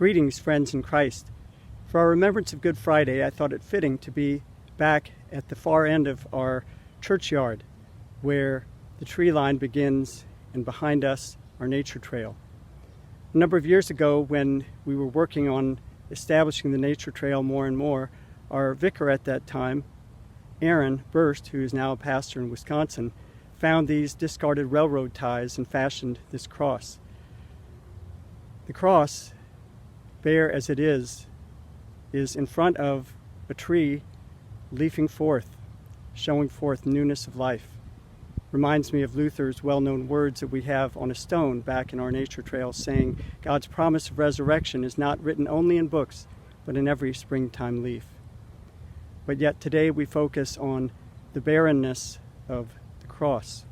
Greetings, friends in Christ. For our remembrance of Good Friday, I thought it fitting to be back at the far end of our churchyard, where the tree line begins and behind us our nature trail. A number of years ago, when we were working on establishing the nature trail more and more, our vicar at that time, Aaron Burst, who is now a pastor in Wisconsin, found these discarded railroad ties and fashioned this cross. The cross, bare as it is in front of a tree leafing forth, showing forth newness of life. Reminds me of Luther's well-known words that we have on a stone back in our nature trail, saying, God's promise of resurrection is not written only in books, but in every springtime leaf. But yet today we focus on the barrenness of the cross.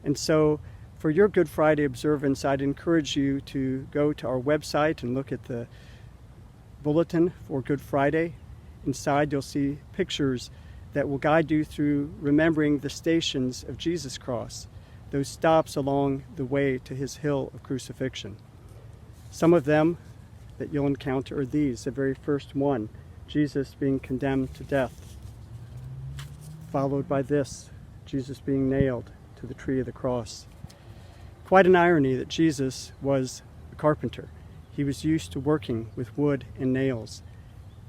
And so for your Good Friday observance, I'd encourage you to go to our website and look at the bulletin for Good Friday. Inside you'll see pictures that will guide you through remembering the stations of Jesus' cross, those stops along the way to his hill of crucifixion. Some of them that you'll encounter are these. The very first one, Jesus being condemned to death, followed by this, Jesus being nailed to the tree of the cross. Quite an irony that Jesus was a carpenter. He was used to working with wood and nails.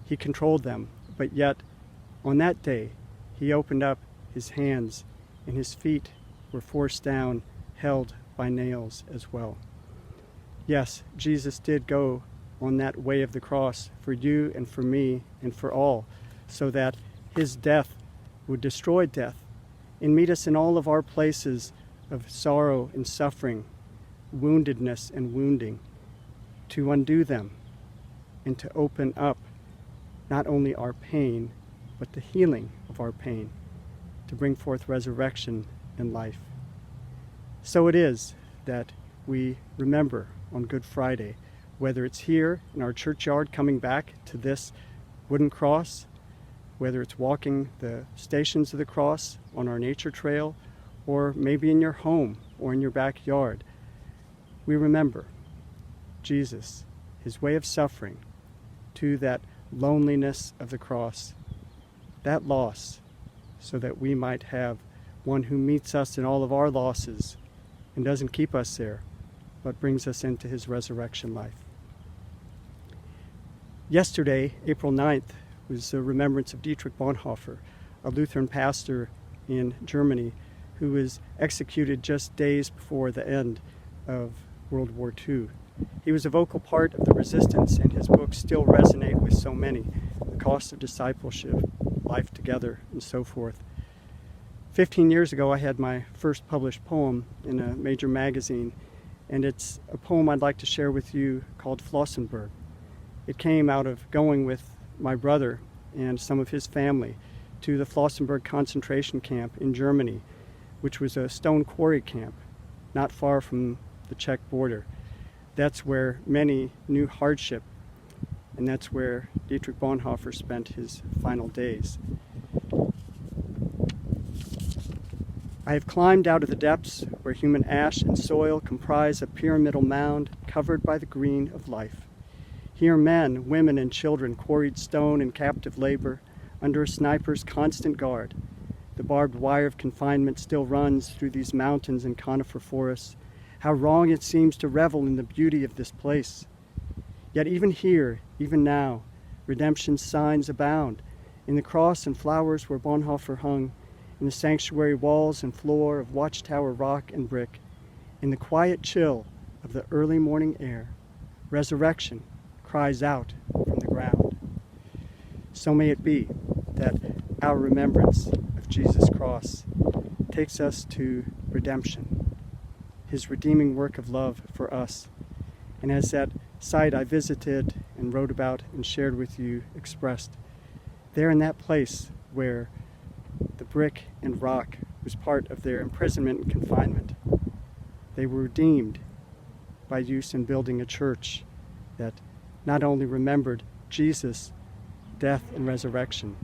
He controlled them, but yet on that day he opened up his hands and his feet were forced down, held by nails as well. Yes, Jesus did go on that way of the cross for you and for me and for all, so that his death would destroy death and meet us in all of our places of sorrow and suffering, woundedness and wounding, to undo them and to open up not only our pain, but the healing of our pain, to bring forth resurrection and life. So it is that we remember on Good Friday, whether it's here in our churchyard coming back to this wooden cross, whether it's walking the stations of the cross on our nature trail, or maybe in your home or in your backyard, we remember Jesus, his way of suffering, to that loneliness of the cross, that loss, so that we might have one who meets us in all of our losses and doesn't keep us there, but brings us into his resurrection life. Yesterday, April 9th, was a remembrance of Dietrich Bonhoeffer, a Lutheran pastor in Germany who was executed just days before the end of World War II. He was a vocal part of the resistance, and his books still resonate with so many. The Cost of Discipleship, Life Together, and so forth. 15 years ago, I had my first published poem in a major magazine, and it's a poem I'd like to share with you called Flossenburg. It came out of going with my brother and some of his family to the Flossenburg concentration camp in Germany, which was a stone quarry camp not far from the Czech border. That's where many knew hardship, and that's where Dietrich Bonhoeffer spent his final days. I have climbed out of the depths where human ash and soil comprise a pyramidal mound covered by the green of life. Here men, women, and children quarried stone in captive labor under a sniper's constant guard. The barbed wire of confinement still runs through these mountains and conifer forests. How wrong it seems to revel in the beauty of this place. Yet even here, even now, redemption's signs abound. In the cross and flowers where Bonhoeffer hung, in the sanctuary walls and floor of watchtower rock and brick, in the quiet chill of the early morning air, resurrection cries out from the ground. So may it be that our remembrance of Jesus' cross takes us to redemption, his redeeming work of love for us. And as that site I visited and wrote about and shared with you expressed, there in that place where the brick and rock was part of their imprisonment and confinement, they were redeemed by use in building a church that not only remembered Jesus' death and resurrection,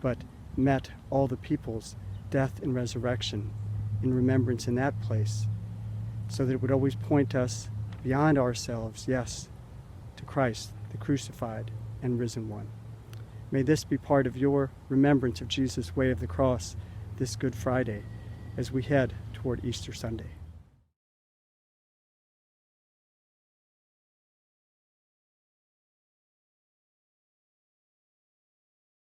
but met all the people's death and resurrection in remembrance in that place, so that it would always point us beyond ourselves, yes, to Christ, the crucified and risen one. May this be part of your remembrance of Jesus' way of the cross this Good Friday as we head toward Easter Sunday.